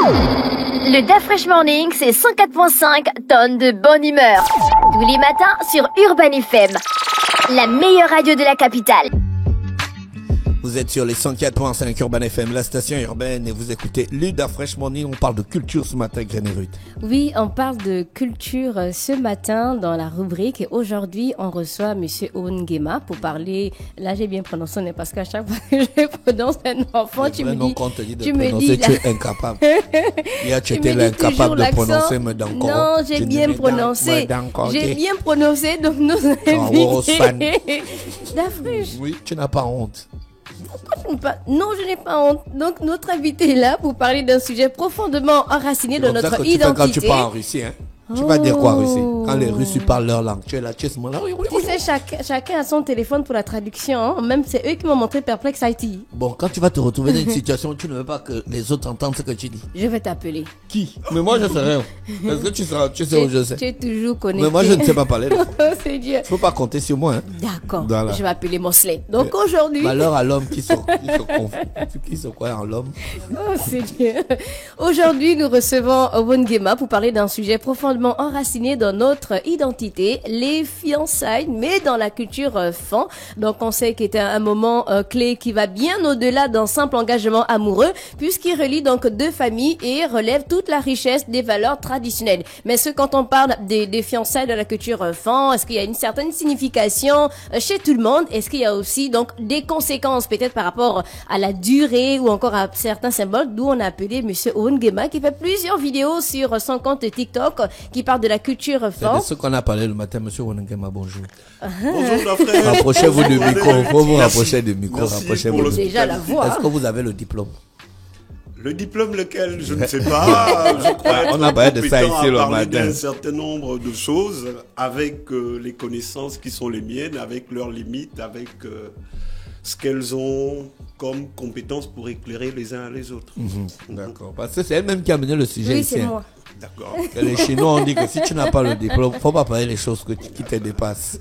Le Da Fresh Morning, c'est 104.5 tonnes de bonne humeur. Tous les matins sur Urban FM, la meilleure radio de la capitale. Vous êtes sur les 104.5 Urban FM, la station urbaine, et vous écoutez le Da Fresh Morning. On parle de culture ce matin, Grené Ruth. Oui, on parle de culture ce matin dans la rubrique. Et aujourd'hui, on reçoit Monsieur Ongema pour parler. Là, j'ai bien prononcé, mais parce qu'à chaque fois que je prononce un enfant, tu me dis. Tu es incapable. Hier, tu étais incapable de prononcer Medankoro. Non, j'ai bien prononcé. J'ai bien prononcé, donc nous invités. Da Fresh. Oui, tu n'as pas honte. Non, je n'ai pas honte. Donc, notre invité est là pour parler d'un sujet profondément enraciné dans notre identité. Quand tu pars en Russie, hein? Tu vas dire quoi en Russie? Quand les Russes parlent leur langue, tu es là, tu es ce moment-là. Tu sais, chacun a son téléphone pour la traduction. Hein? Même c'est eux qui m'ont montré Perplex IT. Bon, quand tu vas te retrouver dans une situation où tu ne veux pas que les autres entendent ce que tu dis. Je vais t'appeler. Qui? Mais moi, je sais rien. Est-ce que tu sais où je sais? Tu es toujours connecté. Mais moi, je ne sais pas parler. C'est Dieu. Il ne faut pas compter sur moi. Hein? D'accord. Voilà. Je vais appeler Mosley. Donc aujourd'hui. Malheur à l'homme qui se croit en l'homme. Oh, c'est Dieu. Aujourd'hui, nous recevons Ongema pour parler d'un sujet profondément enraciné dans notre identité, les fiançailles, mais dans la culture fan. Donc, on sait qu'il est un moment clé qui va bien au-delà d'un simple engagement amoureux, puisqu'il relie donc deux familles et relève toute la richesse des valeurs traditionnelles. Mais quand on parle des fiançailles dans la culture fan, est-ce qu'il y a une certaine signification chez tout le monde? Est-ce qu'il y a aussi donc des conséquences peut-être par rapport à la durée ou encore à certains symboles, d'où on a appelé Monsieur Ongema qui fait plusieurs vidéos sur son compte TikTok qui parle de la culture fan. C'est de ce qu'on a parlé le matin, Monsieur Ongema, bonjour. Bonjour, Da Fresh. Rapprochez-vous du micro, faut vous rapprocher du micro, rapprochez-vous. Déjà la voix. Est-ce que vous avez le diplôme? Le diplôme lequel, je ne sais pas. Je crois on a parlé de ça ici le matin. matin. Un certain nombre de choses avec les connaissances qui sont les miennes, avec leurs limites, avec ce qu'elles ont comme compétences pour éclairer les uns les autres. D'accord. Parce que c'est elle-même qui a mené le sujet Oui, ici. c'est hein. moi. D'accord. Et les Chinois ont dit que si tu n'as pas le diplôme, faut pas parler les choses qui te dépassent.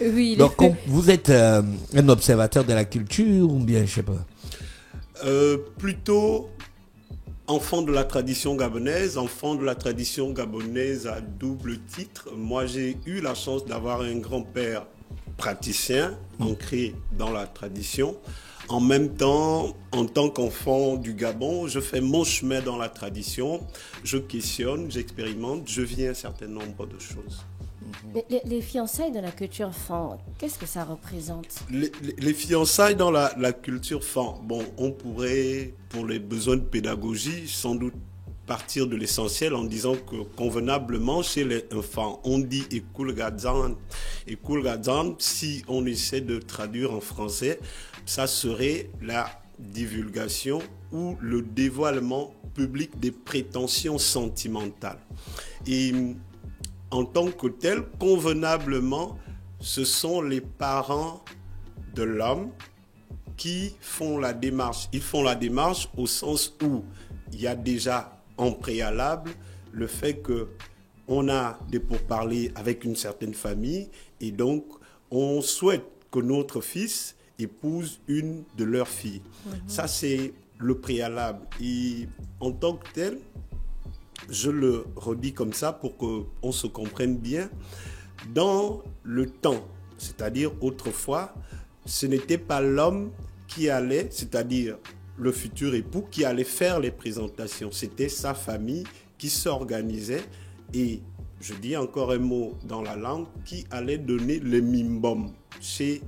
Oui. Donc, vous êtes un observateur de la culture ou bien, je sais pas. Plutôt enfant de la tradition gabonaise à double titre. Moi, j'ai eu la chance d'avoir un grand-père praticien, ancré dans la tradition. En même temps, en tant qu'enfant du Gabon, je fais mon chemin dans la tradition. Je questionne, j'expérimente, je vis un certain nombre de choses. Les fiançailles de la culture fan, qu'est-ce que ça représente? Les fiançailles dans la culture fan, bon, on pourrait, pour les besoins de pédagogie, sans doute partir de l'essentiel en disant que convenablement chez les enfants, on dit Ekul Gadzan. Ekul Gadzan, si on essaie de traduire en français, ça serait la divulgation ou le dévoilement public des prétentions sentimentales. Et en tant que tel, convenablement, ce sont les parents de l'homme qui font la démarche. Ils font la démarche au sens où il y a déjà en préalable le fait qu'on a des pourparlers avec une certaine famille et donc on souhaite que notre fils épouse une de leurs filles. Ça, c'est le préalable. Et en tant que tel, je le redis comme ça pour qu'on se comprenne bien, dans le temps, c'est-à-dire autrefois, ce n'était pas l'homme qui allait, c'est-à-dire le futur époux, qui allait faire les présentations. C'était sa famille qui s'organisait et, je dis encore un mot dans la langue, qui allait donner le mimbom chez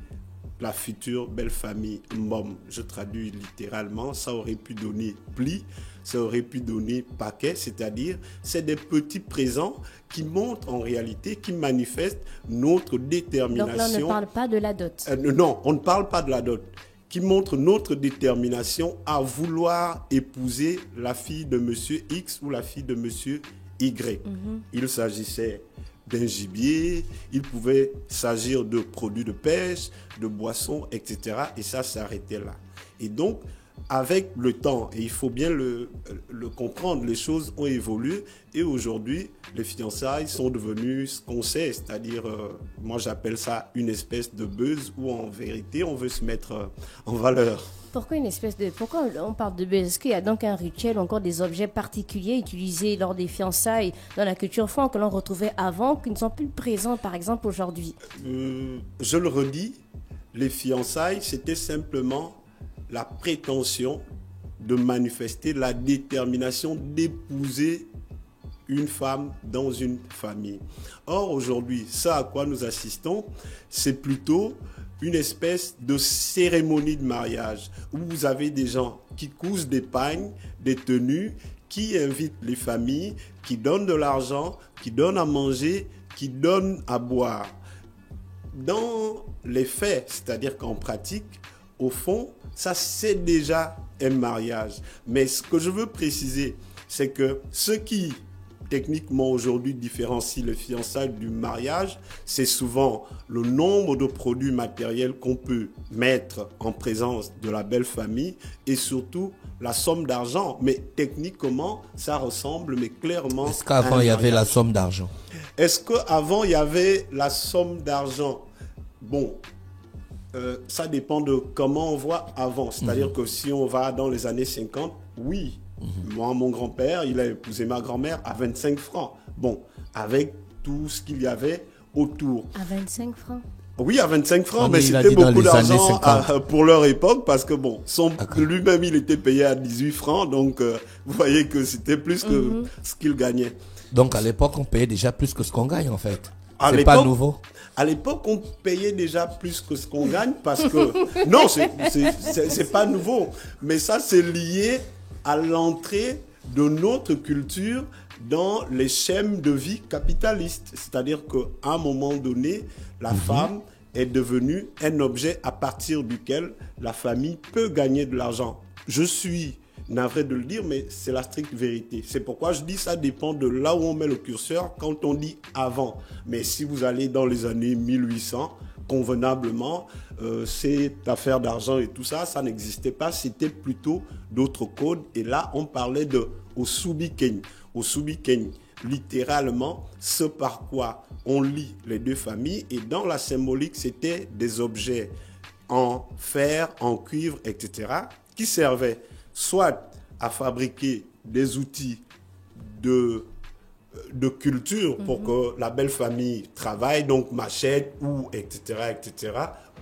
la future belle famille mbom. Je traduis littéralement, ça aurait pu donner pli, ça aurait pu donner paquet, c'est-à-dire c'est des petits présents qui montrent en réalité, qui manifestent notre détermination. Donc là, on ne parle pas de la dot. Non, on ne parle pas de la dot. Qui montre notre détermination à vouloir épouser la fille de monsieur X ou la fille de monsieur Y. Il s'agissait d'un gibier, il pouvait s'agir de produits de pêche, de boissons, etc. Et ça s'arrêtait là. Et donc, avec le temps, et il faut bien le comprendre, les choses ont évolué et aujourd'hui, les fiançailles sont devenues ce qu'on sait, c'est-à-dire, moi j'appelle ça une espèce de buzz où en vérité, on veut se mettre en valeur. Pourquoi on parle de buzz? Est-ce qu'il y a donc un rituel, encore des objets particuliers utilisés lors des fiançailles dans la culture fon que l'on retrouvait avant, qui ne sont plus présents par exemple aujourd'hui? Je le redis, les fiançailles, c'était simplement la prétention de manifester la détermination d'épouser une femme dans une famille. Or, aujourd'hui, ça à quoi nous assistons, c'est plutôt une espèce de cérémonie de mariage où vous avez des gens qui cousent des pagnes, des tenues, qui invitent les familles, qui donnent de l'argent, qui donnent à manger, qui donnent à boire. Dans les faits, c'est-à-dire qu'en pratique, au fond, ça c'est déjà un mariage. Mais ce que je veux préciser, c'est que ce qui techniquement aujourd'hui différencie le fiançailles du mariage, c'est souvent le nombre de produits matériels qu'on peut mettre en présence de la belle famille et surtout la somme d'argent. Mais techniquement, ça ressemble, mais clairement. Est-ce qu'avant il y avait la somme d'argent? Est-ce qu'avant il y avait la somme d'argent? Bon. Ça dépend de comment on voit avant. C'est-à-dire que si on va dans les années 50, oui. Moi, mon grand-père, il a épousé ma grand-mère à 25 francs. Bon, avec tout ce qu'il y avait autour. À 25 francs? Oui, à 25 francs, Ah, mais il a c'était dit dans beaucoup les années d'argent 50. pour leur époque parce que bon, lui-même, il était payé à 18 francs. Donc, vous voyez que c'était plus que ce qu'il gagnait. Donc à l'époque, on payait déjà plus que ce qu'on gagne en fait. À C'est pas l'époque- nouveau. À l'époque, on payait déjà plus que ce qu'on gagne parce que... Non, c'est pas nouveau. Mais ça, c'est lié à l'entrée de notre culture dans les schèmes de vie capitalistes. C'est-à-dire qu'à un moment donné, la femme est devenue un objet à partir duquel la famille peut gagner de l'argent. Je suis navré de le dire, mais c'est la stricte vérité. C'est pourquoi je dis ça dépend de là où on met le curseur quand on dit avant. Mais si vous allez dans les années 1800, convenablement, cette affaire d'argent et tout ça, ça n'existait pas. C'était plutôt d'autres codes. Et là, on parlait de Osubi-Keny. Osubi-Keny, littéralement, ce par quoi on lie les deux familles. Et dans la symbolique, c'était des objets en fer, en cuivre, etc., qui servaient soit à fabriquer des outils de culture pour que la belle famille travaille, donc machette, ou etc.,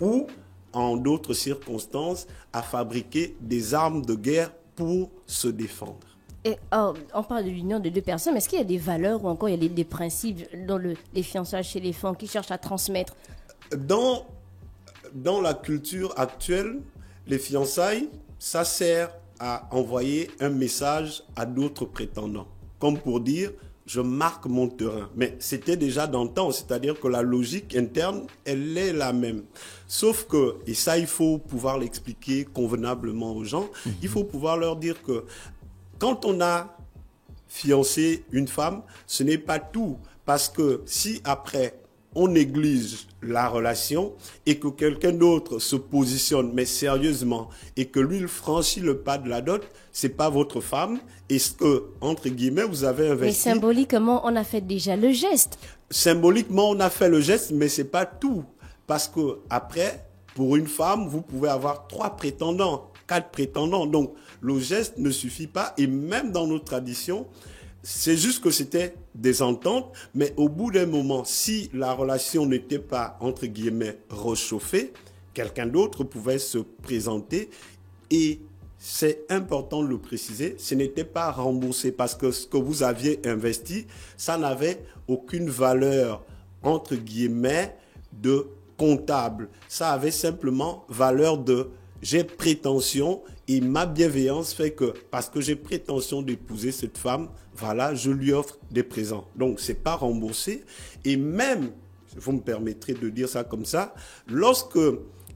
ou en d'autres circonstances, à fabriquer des armes de guerre pour se défendre. Et on parle de l'union de deux personnes, mais est-ce qu'il y a des valeurs ou encore il y a des principes dans les fiançailles chez les femmes qui cherchent à transmettre? Dans la culture actuelle, les fiançailles, ça sert à envoyer un message à d'autres prétendants, comme pour dire je marque mon terrain. Mais c'était déjà dans le temps, c'est-à-dire que la logique interne, elle est la même. Sauf que, et ça il faut pouvoir l'expliquer convenablement aux gens, il faut pouvoir leur dire que quand on a fiancé une femme, ce n'est pas tout. Parce que si après on néglige la relation et que quelqu'un d'autre se positionne, mais sérieusement, et que lui, il franchit le pas de la dot, c'est pas votre femme. Et ce que, entre guillemets, vous avez investi. Mais symboliquement, on a fait déjà le geste. Symboliquement, on a fait le geste, mais c'est pas tout. Parce que après, pour une femme, vous pouvez avoir 3 prétendants, 4 prétendants. Donc, le geste ne suffit pas. Et même dans nos traditions, c'est juste que c'était des ententes, mais au bout d'un moment, si la relation n'était pas, entre guillemets, réchauffée, quelqu'un d'autre pouvait se présenter et c'est important de le préciser, ce n'était pas remboursé parce que ce que vous aviez investi, ça n'avait aucune valeur, entre guillemets, de comptable. Ça avait simplement valeur de j'ai prétention et ma bienveillance fait que parce que j'ai prétention d'épouser cette femme, voilà, je lui offre des présents. Donc, c'est pas remboursé. Et même, vous me permettrez de dire ça comme ça, lorsque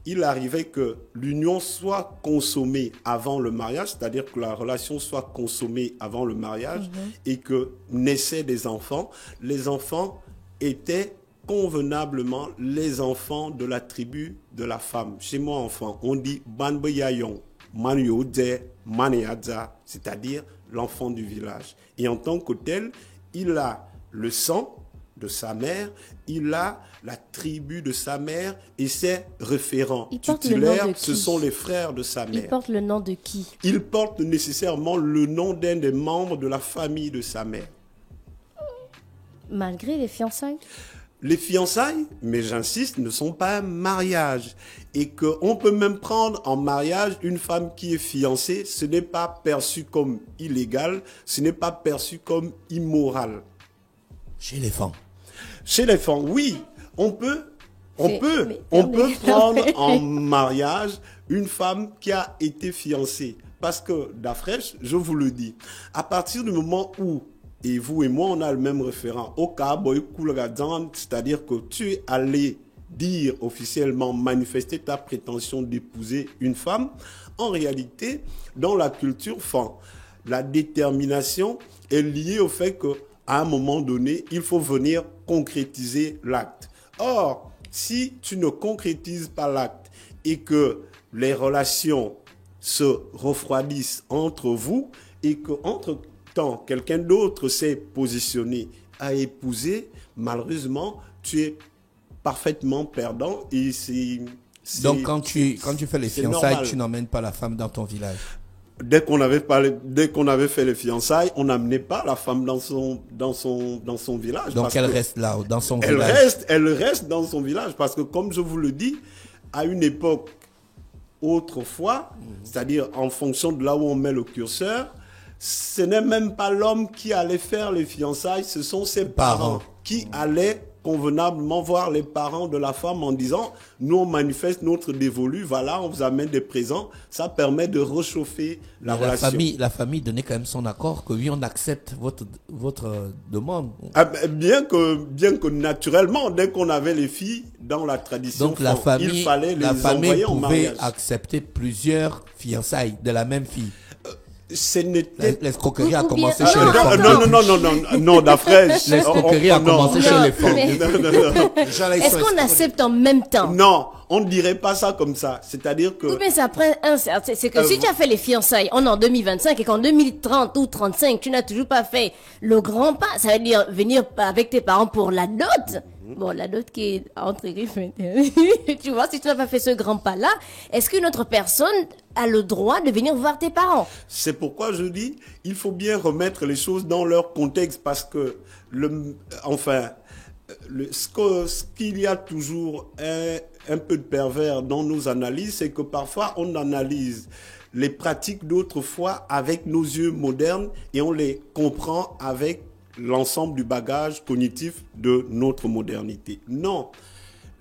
il arrivait que l'union soit consommée avant le mariage, c'est-à-dire que la relation soit consommée avant le mariage et que naissaient des enfants, les enfants étaient convenablement les enfants de la tribu de la femme. Chez moi, enfant, on dit Banbe Yayon. Manioze, Maneadza, c'est-à-dire l'enfant du village. Et en tant que tel, il a le sang de sa mère, il a la tribu de sa mère et ses référents tutélaires, ce sont les frères de sa mère. Il porte le nom de qui? Il porte nécessairement le nom d'un des membres de la famille de sa mère. Malgré les fiançailles? Les fiançailles, mais j'insiste, ne sont pas un mariage. Et qu'on peut même prendre en mariage une femme qui est fiancée, ce n'est pas perçu comme illégal, ce n'est pas perçu comme immoral. Chez les femmes. Chez les femmes, oui, on peut prendre en mariage une femme qui a été fiancée. Parce que, Dafresh, je vous le dis, à partir du moment où, et vous et moi, on a le même référent, au cas c'est-à-dire que tu es allé dire officiellement, manifester ta prétention d'épouser une femme, en réalité, dans la culture fan, la détermination est liée au fait que, à un moment donné, il faut venir concrétiser l'acte. Or, si tu ne concrétises pas l'acte et que les relations se refroidissent entre vous et qu'entre-temps, quelqu'un d'autre s'est positionné à épouser, malheureusement, tu es parfaitement perdant. Et donc, quand tu fais les fiançailles, normal. Tu n'emmènes pas la femme dans ton village. Dès qu'on avait fait les fiançailles, on n'amenait pas la femme dans son village. Donc elle reste là, dans son village. Elle reste dans son village parce que, comme je vous le dis, à une époque autrefois, c'est-à-dire en fonction de là où on met le curseur, ce n'est même pas l'homme qui allait faire les fiançailles, ce sont ses parents qui allaient convenablement voir les parents de la femme en disant « Nous, on manifeste notre dévolu, voilà, on vous amène des présents. » Ça permet de réchauffer la relation. La famille donnait quand même son accord que oui, on accepte votre demande. Bien que naturellement, dès qu'on avait les filles dans la tradition, donc il fallait les envoyer en mariage. La famille pouvait accepter plusieurs fiançailles de la même fille. L'escroquerie a commencé chez les femmes. Non, Dafresh. L'escroquerie a commencé chez les femmes. Est-ce qu'on accepte en même temps? Non, on ne dirait pas ça comme ça. C'est-à-dire que... Oui, mais ça prend c'est que si tu as fait les fiançailles, on est en 2025 et qu'en 2030 ou 35, tu n'as toujours pas fait le grand pas, ça veut dire venir avec tes parents pour la dot. Bon, la dot qui est entre griffes, tu vois, si tu n'as pas fait ce grand pas-là, est-ce qu'une autre personne a le droit de venir voir tes parents? C'est pourquoi je dis, il faut bien remettre les choses dans leur contexte parce que, ce qu'il y a toujours un peu de pervers dans nos analyses, c'est que parfois on analyse les pratiques d'autrefois avec nos yeux modernes et on les comprend avec l'ensemble du bagage cognitif de notre modernité. Non,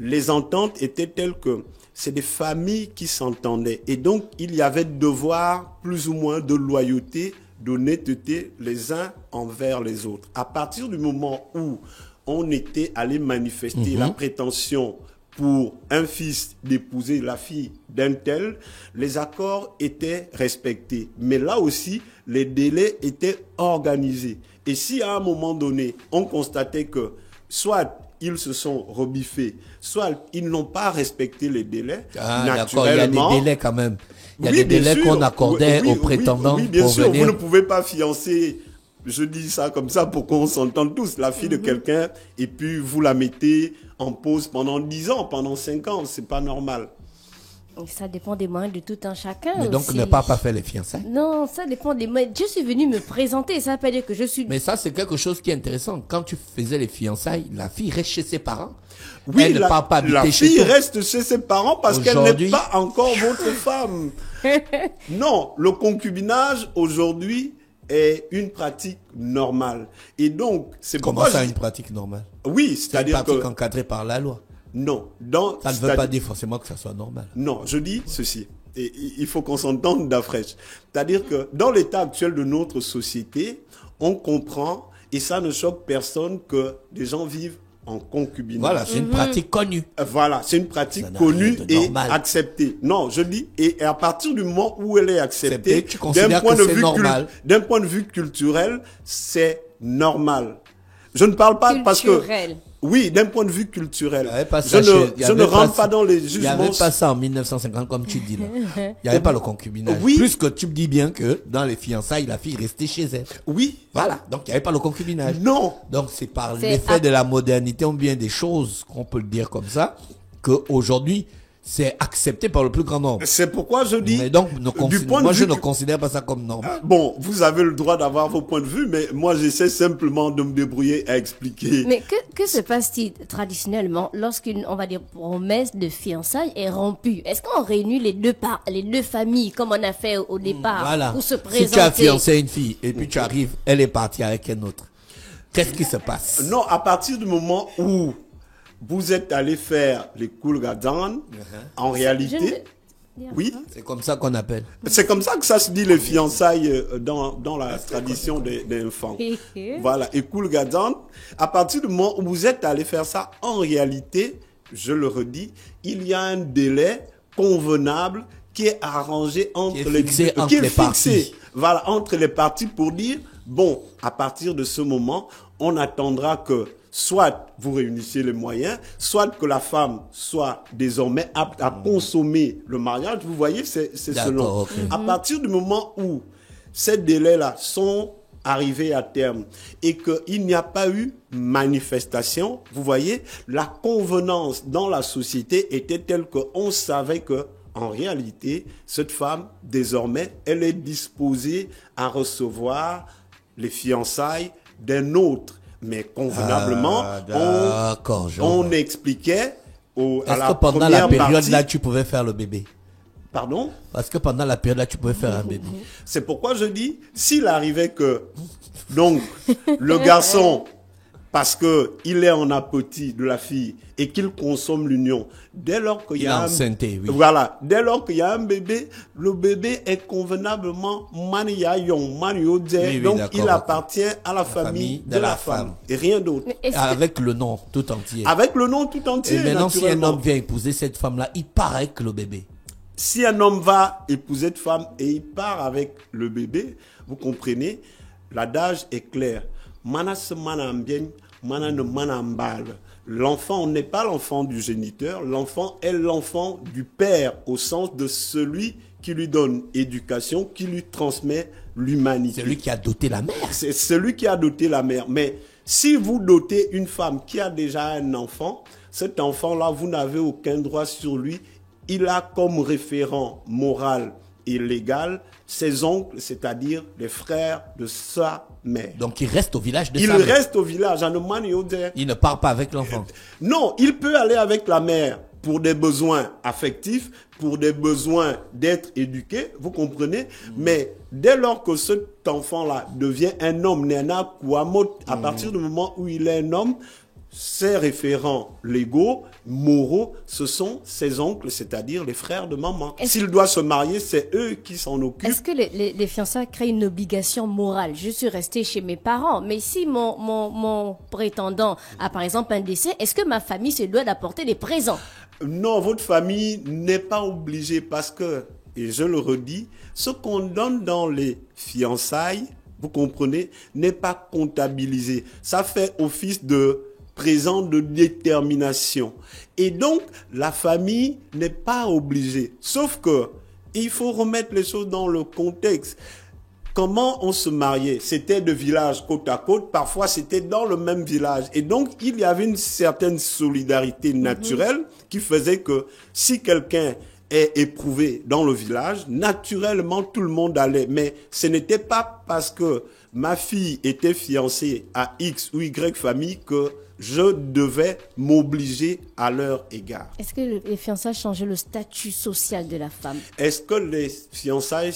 les ententes étaient telles que c'est des familles qui s'entendaient et donc il y avait devoir plus ou moins de loyauté, d'honnêteté les uns envers les autres. À partir du moment où on était allé manifester la prétention pour un fils d'épouser la fille d'un tel, les accords étaient respectés. Mais là aussi, les délais étaient organisés. Et si à un moment donné, on constatait que soit ils se sont rebiffés, soit ils n'ont pas respecté les délais, naturellement... il y a des délais quand même. Il y a des délais qu'on accordait aux prétendants oui, bien pour sûr, venir... vous ne pouvez pas fiancer... Je dis ça comme ça pour qu'on s'entende tous. La fille de quelqu'un, et puis vous la mettez en pause pendant 10 ans, pendant 5 ans. C'est pas normal. Ça dépend des moyens de tout un chacun. Mais donc, aussi. ne pas faire les fiançailles. Non, ça dépend des moyens. Je suis venue me présenter. Ça veut pas dire que je suis... Mais ça, c'est quelque chose qui est intéressant. Quand tu faisais les fiançailles, la fille reste chez ses parents. Oui, elle ne part pas habiter chez la fille toi. reste chez ses parents parce qu'elle n'est pas encore votre femme. Non, le concubinage, aujourd'hui, est une pratique normale. Et donc, c'est Comment ça, une pratique normale? Oui, c'est-à-dire que... une pratique encadrée par la loi. Non. Ça ne veut pas dire forcément que ça soit normal. Non, je dis ceci. Et il faut qu'on s'entende d'Afresh. C'est-à-dire que dans l'état actuel de notre société, on comprend, et ça ne choque personne, que des gens vivent en concubinage. Voilà, c'est une pratique connue. Voilà, c'est une pratique connue et acceptée. Non, je dis, et à partir du moment où elle est acceptée, d'un point de vue culturel, c'est normal. Je ne parle pas parce que... Oui, d'un point de vue culturel. Il y avait pas Je ça ne pas rentre ça- pas dans les Il n'y jugements. avait pas ça en 1950 comme tu dis là. Il n'y avait pas le concubinage. Oui. Plus que tu me dis bien que dans les fiançailles, la fille restait chez elle. Oui. Voilà. Donc il n'y avait pas le concubinage. Non. Donc c'est par C'est l'effet de la modernité ou bien des choses, qu'on peut le dire comme ça, qu'aujourd'hui, c'est accepté par le plus grand nombre. C'est pourquoi je dis. Mais donc, moi je ne que- considère pas ça comme normal. Bon, vous avez le droit d'avoir vos points de vue, mais moi j'essaie simplement de me débrouiller à expliquer. Mais que se passe-t-il traditionnellement lorsqu'une, on va dire, promesse de fiançailles est rompue? Est-ce qu'on réunit les deux familles comme on a fait au départ Voilà. pour se Si tu as présenter? fiancé une fille et puis tu arrives, elle est partie avec un autre. Qu'est-ce qui se passe? Non, à partir du moment où vous êtes allé faire les Kulgadan, en réalité, oui, C'est comme ça qu'on appelle. c'est comme ça que ça se dit les fiançailles dans la tradition des enfants. Voilà, et Kulgadan, à partir du moment où vous êtes allé faire ça, en réalité, je le redis, il y a un délai convenable qui est arrangé entre Qui est fixé entre qui est les parties. Voilà, entre les parties pour dire, bon, à partir de ce moment, on attendra que soit vous réunissez les moyens, soit que la femme soit désormais apte à consommer le mariage. Vous voyez, c'est selon. D'accord, ok. À partir du moment où ces délais-là sont arrivés à terme et qu'il n'y a pas eu manifestation, vous voyez, la convenance dans la société était telle qu'on savait que en réalité, cette femme, désormais, elle est disposée à recevoir les fiançailles d'un autre. Mais convenablement, D'accord, je on vois. expliquait à Est-ce la que pendant première la période partie... là, tu pouvais faire le bébé? Pardon? Parce que pendant la période là, tu pouvais faire un bébé. C'est pourquoi je dis, s'il arrivait que, donc, le garçon, parce que il est en appétit de la fille et qu'il consomme l'union, dès lors qu'il y a enceinté, oui. voilà, dès lors qu'il y a un bébé, le bébé est convenablement maniayon, maniodze, Oui, donc d'accord, il ok. appartient à la famille de la femme et rien d'autre. Mais est-ce que- Avec le nom tout entier. Avec le nom tout entier. Et maintenant, si un naturellement. homme vient épouser cette femme-là, il part avec le bébé. Si un homme va épouser cette femme et il part avec le bébé, vous comprenez, l'adage est clair. Mana se mana bien, mana ne mana mbal. L'enfant n'est pas l'enfant du géniteur, l'enfant est l'enfant du père au sens de celui qui lui donne éducation, qui lui transmet l'humanité. C'est lui qui a doté la mère. C'est celui qui a doté la mère. Mais si vous dotez une femme qui a déjà un enfant, cet enfant-là, vous n'avez aucun droit sur lui. Il a comme référent moral et légal ses oncles, c'est-à-dire les frères de sa mère. Donc il reste au village de Il sa mère. reste au village, à Neumann et Auxerre. Il ne part pas avec l'enfant. Non, il peut aller avec la mère pour des besoins affectifs, pour des besoins d'être éduqué, vous comprenez? Mais dès lors que cet enfant-là devient un homme, Nena Kouamot, à partir du moment où il est un homme, ses référents légaux, moraux, ce sont ses oncles, c'est-à-dire les frères de maman. S'il doit se marier, c'est eux qui s'en occupent. Est-ce que les fiançailles créent une obligation morale? Je suis restée chez mes parents, mais si mon prétendant a par exemple un décès, est-ce que ma famille se doit d'apporter des présents? Non, votre famille n'est pas obligée parce que, et je le redis, ce qu'on donne dans les fiançailles, vous comprenez, n'est pas comptabilisé. Ça fait office de présent de détermination. Et donc, la famille n'est pas obligée. Sauf que, il faut remettre les choses dans le contexte. Comment on se mariait? C'était de village côte à côte, parfois c'était dans le même village. Et donc, il y avait une certaine solidarité naturelle qui faisait que si quelqu'un est éprouvé dans le village, naturellement tout le monde allait. Mais ce n'était pas parce que ma fille était fiancée à X ou Y famille que je devais m'obliger à leur égard. Est-ce que les fiançailles changeaient le statut social de la femme? Est-ce que les fiançailles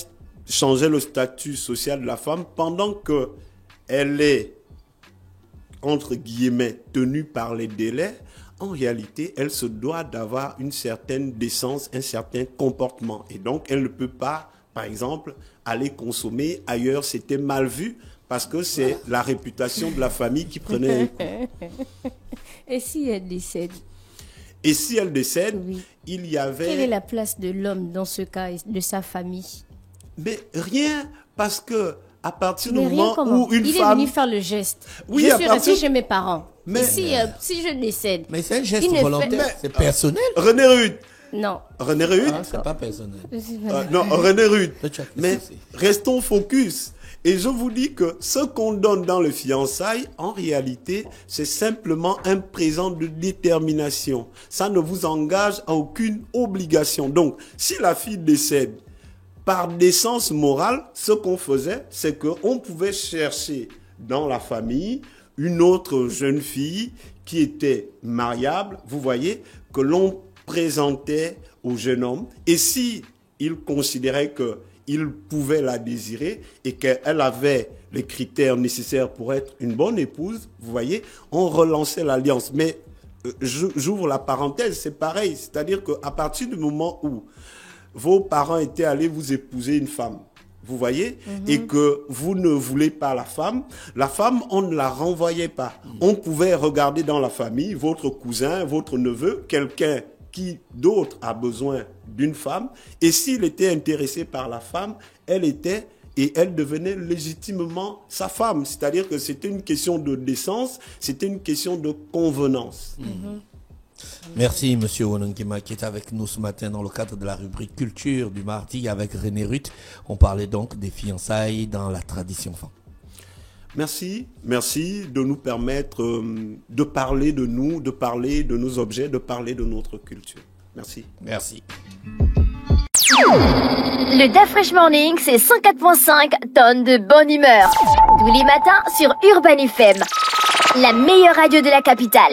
changeaient le statut social de la femme pendant que elle est, entre guillemets, tenue par les délais? En réalité, elle se doit d'avoir une certaine décence, un certain comportement. Et donc, elle ne peut pas, par exemple, aller consommer ailleurs. C'était mal vu parce que c'est la réputation de la famille qui prenait un coup. Et si elle décède? Et si elle décède, Oui. il y avait... Quelle est la place de l'homme dans ce cas et de sa famille? Mais rien, parce que à partir du Mais rien moment comment? où une Il est femme... venu faire le geste. Oui, Je à suis partir- restée chez mes parents. Mais si je décède. Mais c'est un geste Il ne fait- volontaire, Mais- c'est personnel. René Rude, Non. René Rude, Ah, c'est pas personnel. non, René Rude. Toi, tu as fait Mais ceci. restons focus. Et je vous dis que ce qu'on donne dans le fiançailles, en réalité, c'est simplement un présent de détermination. Ça ne vous engage à aucune obligation. Donc, si la fille décède, par décence morale, ce qu'on faisait, c'est qu'on pouvait chercher dans la famille une autre jeune fille qui était mariable, vous voyez, que l'on présentait au jeune homme. Et si il considérait qu'il pouvait la désirer et qu'elle avait les critères nécessaires pour être une bonne épouse, vous voyez, on relançait l'alliance. Mais j'ouvre la parenthèse, c'est pareil. C'est-à-dire qu'à partir du moment où vos parents étaient allés vous épouser une femme, vous voyez, et que vous ne voulez pas la femme, on ne la renvoyait pas. On pouvait regarder dans la famille, votre cousin, votre neveu, quelqu'un qui d'autre a besoin d'une femme, et s'il était intéressé par la femme, elle devenait légitimement sa femme. C'est-à-dire que c'était une question de décence, c'était une question de convenance. Merci, monsieur Wonongema, qui est avec nous ce matin dans le cadre de la rubrique Culture du mardi avec René Ruth. On parlait donc des fiançailles dans la tradition fan. Merci de nous permettre de parler de nous, de parler de nos objets, de parler de notre culture. Merci. Merci. Le DAF Fresh Morning, c'est 104.5 tonnes de bonne humeur. Tous les matins sur Urban FM, la meilleure radio de la capitale.